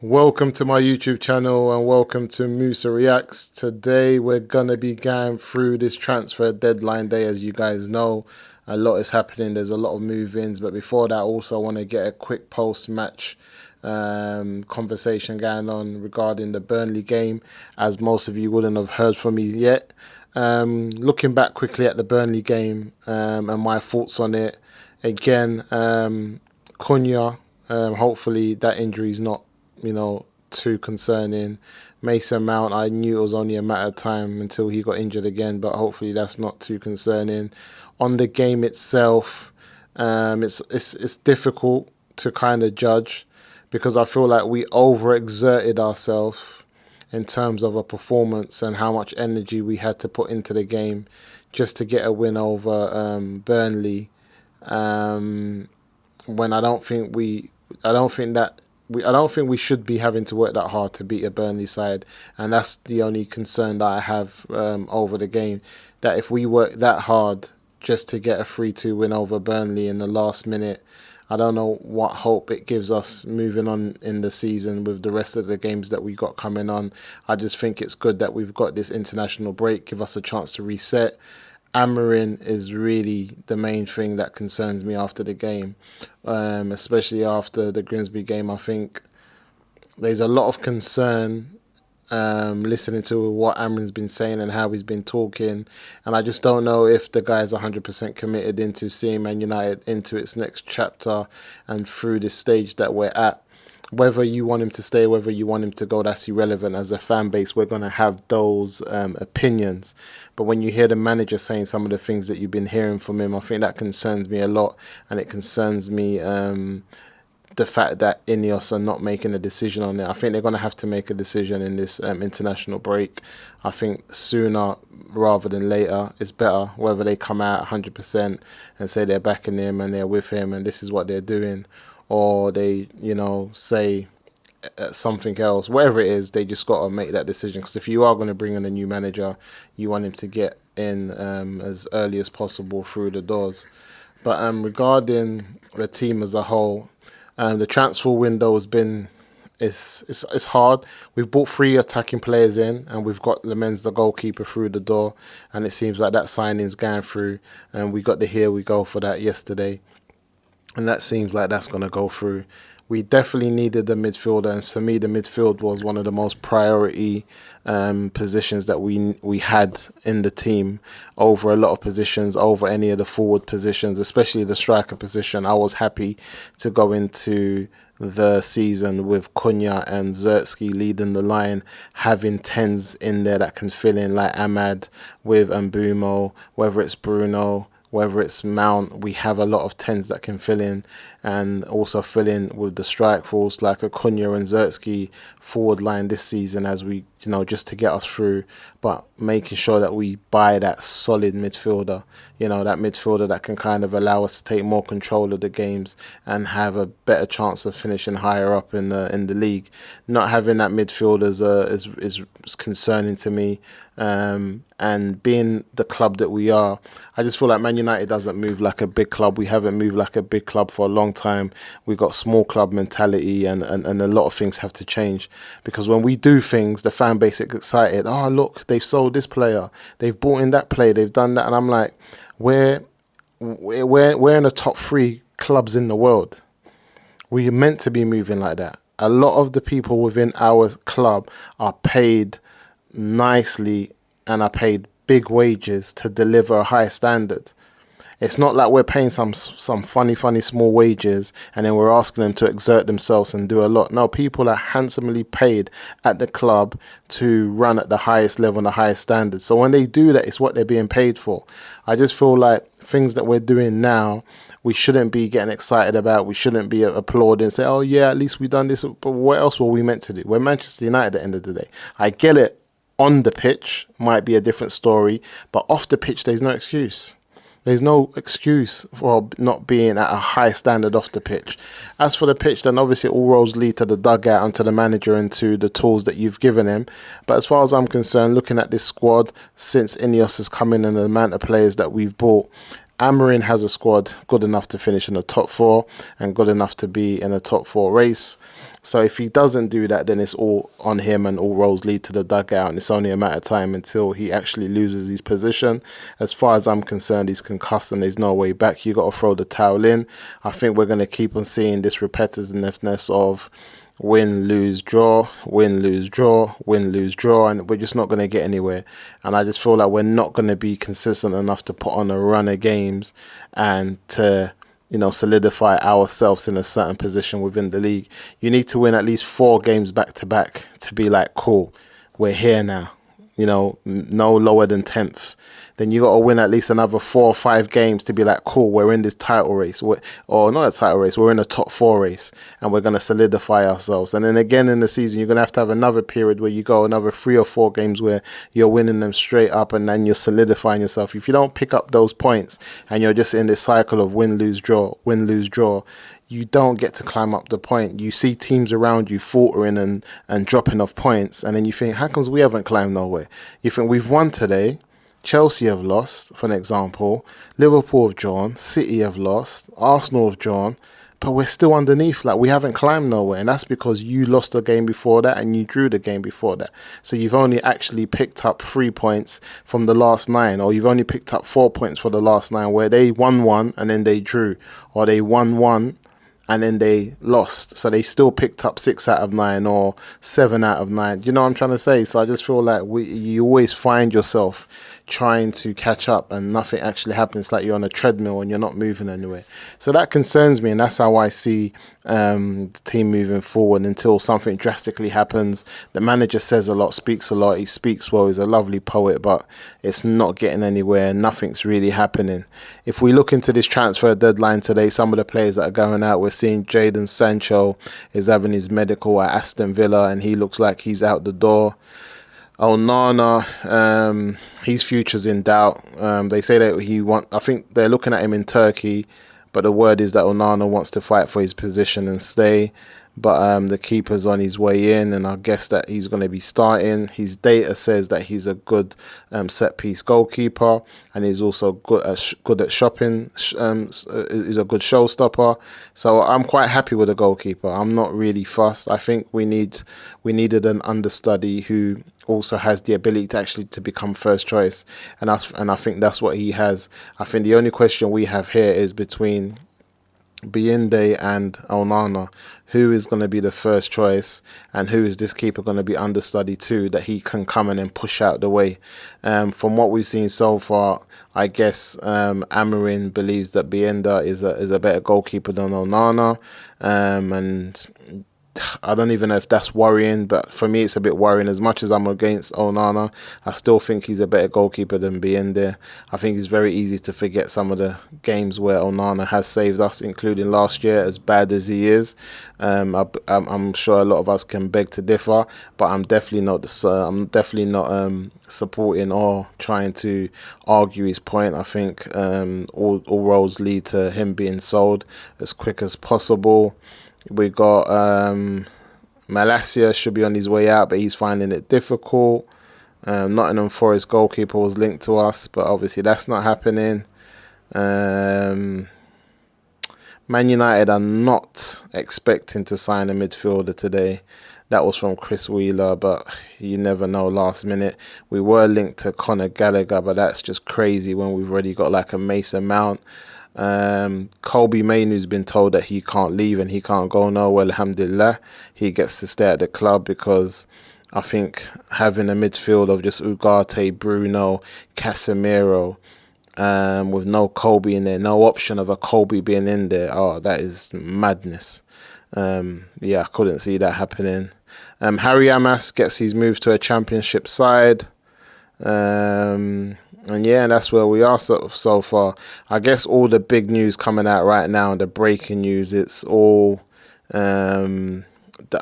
Welcome to my YouTube channel and welcome to Reacts. Today we're gonna be going through this transfer deadline day. As you guys know, a lot is happening. There's a lot of move-ins, but before that, also want to get a quick post-match conversation going on regarding the Burnley game, as most of you wouldn't have heard from me yet. Looking back quickly at the Burnley game and my thoughts on it. Again, Cunha. Hopefully that injury is not too concerning. Mason Mount, I knew it was only a matter of time until he got injured again, but hopefully that's not too concerning. On the game itself, it's difficult to kind of judge because I feel like we overexerted ourselves in terms of a performance and how much energy we had to put into the game just to get a win over Burnley. When I don't think that I don't think we should be having to work that hard to beat a Burnley side, and that's the only concern that I have over the game. That if we work that hard just to get a 3-2 win over Burnley in the last minute, I don't know what hope it gives us moving on in the season with the rest of the games that we got coming on. I just think it's good that we've got this international break, give us a chance to reset. Amarin is really the main thing that concerns me after the game, especially after the Grimsby game. I think there's a lot of concern listening to what Amarin's been saying and how he's been talking, and I just don't know if the guy's 100% committed into seeing Man United into its next chapter and through this stage that we're at. Whether you want him to stay, whether you want him to go, that's irrelevant. As a fan base, we're going to have those opinions. But when you hear the manager saying some of the things that you've been hearing from him, I think that concerns me a lot. And it concerns me the fact that Ineos are not making a decision on it. I think they're going to have to make a decision in this international break. I think sooner rather than later is better, whether they come out 100% and say they're backing him and they're with him and this is what they're doing, or they, say something else. Whatever it is, they just got to make that decision. Because if you are going to bring in a new manager, you want him to get in as early as possible through the doors. But regarding the team as a whole, the transfer window has been it's hard. We've brought 3 attacking players in, and we've got Lemens, the goalkeeper, through the door, and it seems like that signing's going through. And we got the here we go for that yesterday. And that seems like that's going to go through. We definitely needed a midfielder, and for me, the midfield was one of the most priority positions that we had in the team over a lot of positions, over any of the forward positions, especially the striker position. I was happy to go into the season with Cunha and Zertsky leading the line, having 10s in there that can fill in, like Ahmad with Mbumo, whether it's Bruno, whether it's Mount. We have a lot of 10s that can fill in, and also fill in with the strike force like a Cunha and Zertsky forward line this season, as we, just to get us through, but making sure that we buy that solid midfielder, that midfielder that can kind of allow us to take more control of the games and have a better chance of finishing higher up in the league. Not having that midfielder is concerning to me. And being the club that we are, I just feel like Man United doesn't move like a big club. We haven't moved like a big club for a long time. We've got small club mentality, and a lot of things have to change, because when we do things, the fan base is excited. Oh, look, they've sold this player, they've bought in that player, they've done that, and I'm like, we're in the top 3 clubs in the world. We're meant to be moving like that. A lot of the people within our club are paid nicely and are paid big wages to deliver a high standard. It's not like we're paying some funny small wages and then we're asking them to exert themselves and do a lot. No, people are handsomely paid at the club to run at the highest level and the highest standard. So when they do that, it's what they're being paid for. I just feel like things that we're doing now, we shouldn't be getting excited about. We shouldn't be applauding and say, oh yeah, at least we've done this. But what else were we meant to do? We're Manchester United at the end of the day. I get it. On the pitch might be a different story, but off the pitch, there's no excuse. There's no excuse for not being at a high standard off the pitch. As for the pitch, then obviously all roads lead to the dugout and to the manager and to the tools that you've given him. But as far as I'm concerned, looking at this squad since Ineos has come in and the amount of players that we've bought, Amarin has a squad good enough to finish in the top 4 and good enough to be in a top 4 race. So if he doesn't do that, then it's all on him and all roads lead to the dugout. And it's only a matter of time until he actually loses his position. As far as I'm concerned, he's concussed and there's no way back. You got to throw the towel in. I think we're going to keep on seeing this repetitiveness of win, lose, draw, win, lose, draw, win, lose, draw, and we're just not going to get anywhere. And I just feel like we're not going to be consistent enough to put on a run of games and to solidify ourselves in a certain position within the league. You need to win at least 4 games back to back to be like, cool, we're here now. No lower than 10th. Then you got to win at least another 4 or 5 games to be like, cool, we're in this title race. Or not a title race, we're in a top 4 race and we're going to solidify ourselves. And then again in the season, you're going to have another period where you go another 3 or 4 games where you're winning them straight up and then you're solidifying yourself. If you don't pick up those points and you're just in this cycle of win, lose, draw, win, lose, draw, you don't get to climb up the point. You see teams around you faltering and dropping off points, and then you think, how comes we haven't climbed nowhere? You think we've won today, Chelsea have lost, for an example, Liverpool have drawn, City have lost, Arsenal have drawn, but we're still underneath, like we haven't climbed nowhere, and that's because you lost the game before that and you drew the game before that. So you've only actually picked up 3 points from the last 9, or you've only picked up 4 points for the last 9, where they won 1 and then they drew, or they won 1 and then they lost. So they still picked up 6 out of 9 or 7 out of 9. Do you know what I'm trying to say? So I just feel like you always find yourself trying to catch up and nothing actually happens, like you're on a treadmill and you're not moving anywhere. So that concerns me, and that's how I see the team moving forward until something drastically happens. The manager says a lot, speaks a lot, he speaks well, he's a lovely poet, but it's not getting anywhere. Nothing's really happening. If we look into this transfer deadline today, some of the players that are going out, we're seeing Jadon Sancho is having his medical at Aston Villa and he looks like he's out the door. Onana, his future's in doubt. They say that I think they're looking at him in Turkey, but the word is that Onana wants to fight for his position and stay. But the keeper's on his way in, and I guess that he's going to be starting. His data says that he's a good set-piece goalkeeper, and he's also good at shopping. Is a good showstopper. So I'm quite happy with the goalkeeper. I'm not really fussed. I think we needed an understudy who also has the ability to become first choice, and I think that's what he has. I think the only question we have here is between Biende and Onana, who is going to be the first choice and who is this keeper going to be understudy to, that he can come in and push out the way. From what we've seen so far, I guess Amarin believes that Biende is a better goalkeeper than Onana, and I don't even know if that's worrying, but for me it's a bit worrying. As much as I'm against Onana, I still think he's a better goalkeeper than Biende. I think it's very easy to forget some of the games where Onana has saved us, including last year, as bad as he is. I'm sure a lot of us can beg to differ, but I'm definitely not supporting or trying to argue his point. I think all roads lead to him being sold as quick as possible. We got Malacia should be on his way out, but he's finding it difficult. Nottingham Forest goalkeeper was linked to us, but obviously that's not happening. Man United are not expecting to sign a midfielder today. That was from Chris Wheeler, but you never know last minute. We were linked to Conor Gallagher, but that's just crazy when we've already got like a Mason Mount. Kobe Mainoo's been told that he can't leave and he can't go nowhere. Alhamdulillah, he gets to stay at the club, because I think having a midfield of just Ugarte, Bruno, Casemiro, with no Kobe in there, no option of a Kobe being in there, that is madness. I couldn't see that happening. Harry Amas gets his move to a championship side. And that's where we are so far. I guess all the big news coming out right now, the breaking news, it's all the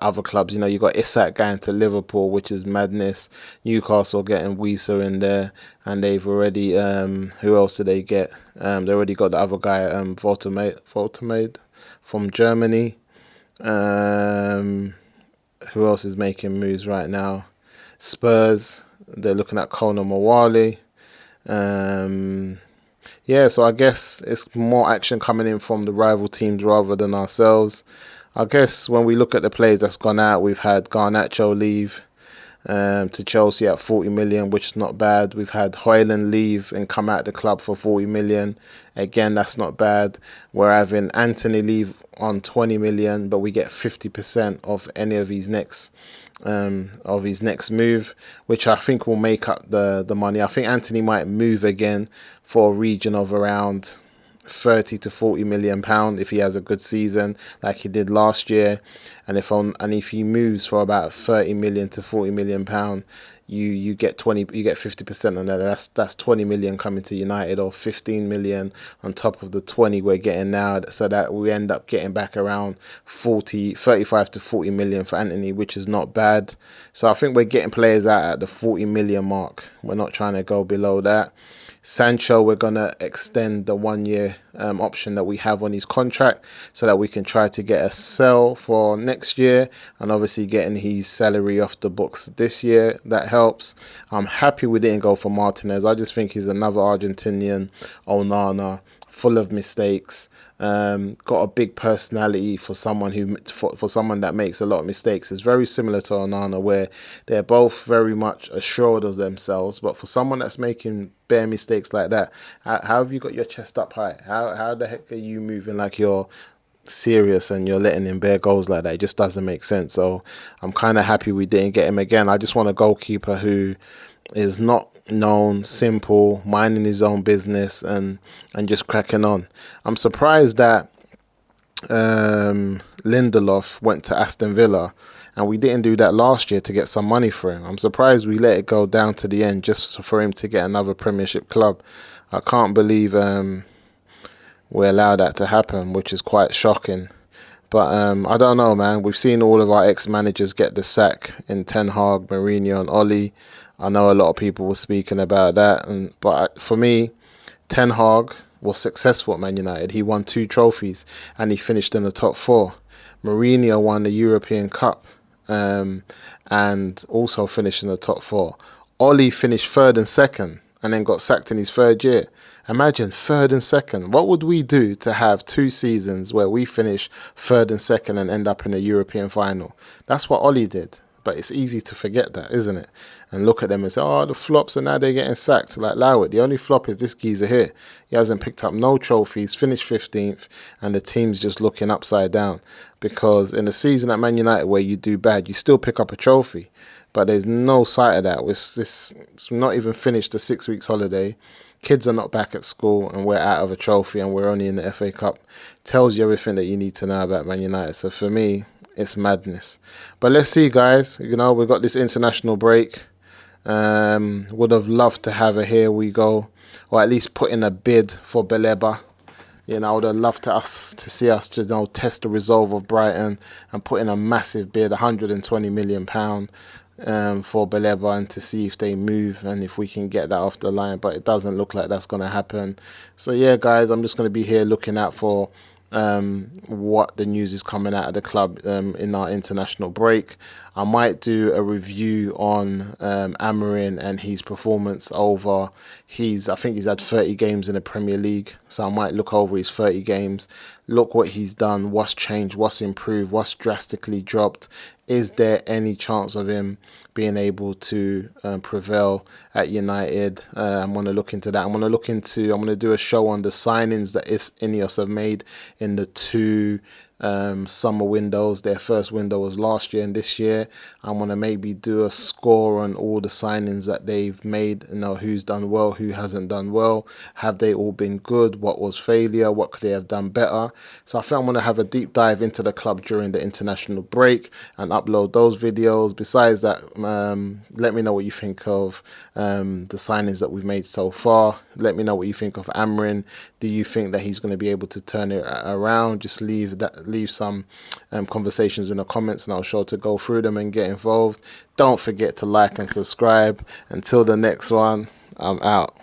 other clubs. You got Isak going to Liverpool, which is madness. Newcastle getting Wieser in there, and they've already who else did they get? They already got the other guy, Voltemade from Germany. Who else is making moves right now? Spurs, they're looking at Conor Mawali. So I guess it's more action coming in from the rival teams rather than ourselves. I guess when we look at the players that's gone out, we've had Garnacho leave to Chelsea at 40 million, which is not bad. We've had Højlund leave and come out the club for 40 million. Again, that's not bad. We're having Anthony leave on 20 million, but we get 50% of any of his next move, which I think will make up the money. I think Anthony might move again for a region of around 30 to 40 million pound if he has a good season like he did last year, and if he moves for about 30 million to 40 million pound, you get 50% on that. That's 20 million coming to United, or 15 million on top of the 20 we're getting now, so that we end up getting back around 35 to 40 million for Anthony, which is not bad. So I think we're getting players out at the 40 million mark. We're not trying to go below that. Sancho, we're going to extend the 1 year option that we have on his contract so that we can try to get a sell for next year, and obviously getting his salary off the books this year. That helps. I'm happy we didn't go for Martinez. I just think he's another Argentinian Onana, full of mistakes. Got a big personality for someone for someone that makes a lot of mistakes. It's very similar to Onana, where they're both very much assured of themselves. But for someone that's making bare mistakes like that, how have you got your chest up high? How the heck are you moving like you're serious and you're letting in bare goals like that? It just doesn't make sense. So I'm kind of happy we didn't get him again. I just want a goalkeeper who is not known, simple, minding his own business, and just cracking on. I'm surprised that Lindelof went to Aston Villa, and we didn't do that last year to get some money for him. I'm surprised we let it go down to the end just for him to get another Premiership club. I can't believe we allowed that to happen, which is quite shocking. But I don't know, man. We've seen all of our ex-managers get the sack in Ten Hag, Mourinho and Oli. I know a lot of people were speaking about that, but for me, Ten Hag was successful at Man United. He won 2 trophies and he finished in the top 4. Mourinho won the European Cup and also finished in the top 4. Oli finished 3rd and 2nd and then got sacked in his 3rd year. Imagine 3rd and 2nd. What would we do to have 2 seasons where we finish 3rd and 2nd and end up in a European final? That's what Oli did. But it's easy to forget that, isn't it? And look at them and say, oh, the flops, and now they're getting sacked. Like, allow it. The only flop is this geezer here. He hasn't picked up no trophies, finished 15th, and the team's just looking upside down. Because in a season at Man United where you do bad, you still pick up a trophy. But there's no sight of that. It's not even finished the 6 weeks holiday. Kids are not back at school, and we're out of a trophy, and we're only in the FA Cup. Tells you everything that you need to know about Man United. So for me, it's madness. But let's see, guys. You know, we've got this international break. Would have loved to have a here we go, or at least put in a bid for Baleba. You know, I would have loved to see us to test the resolve of Brighton and put in a massive bid, £120 million for Baleba, and to see if they move and if we can get that off the line. But it doesn't look like that's going to happen. So yeah, guys, I'm just going to be here looking out for what the news is coming out of the club in our international break. I might do a review on Amorim and his performance over I think he's had 30 games in the Premier League, so I might look over his 30 games, look what he's done, what's changed, what's improved, what's drastically dropped. Is there any chance of him being able to prevail at United? I'm going to look into that. I'm going to do a show on the signings that Ineos have made in the 2 summer windows. Their first window was last year and this year. I'm going to maybe do a score on all the signings that they've made, who's done well, who hasn't done well. Have they all been good? What was failure? What could they have done better? So I think I'm going to have a deep dive into the club during the international break and upload those videos. Besides that, let me know what you think of the signings that we've made so far. Let me know what you think of Amorim. Do you think that he's going to be able to turn it around? Just leave some conversations in the comments, and I'll sure to go through them and get involved. Don't forget to like and subscribe. Until the next one, I'm out.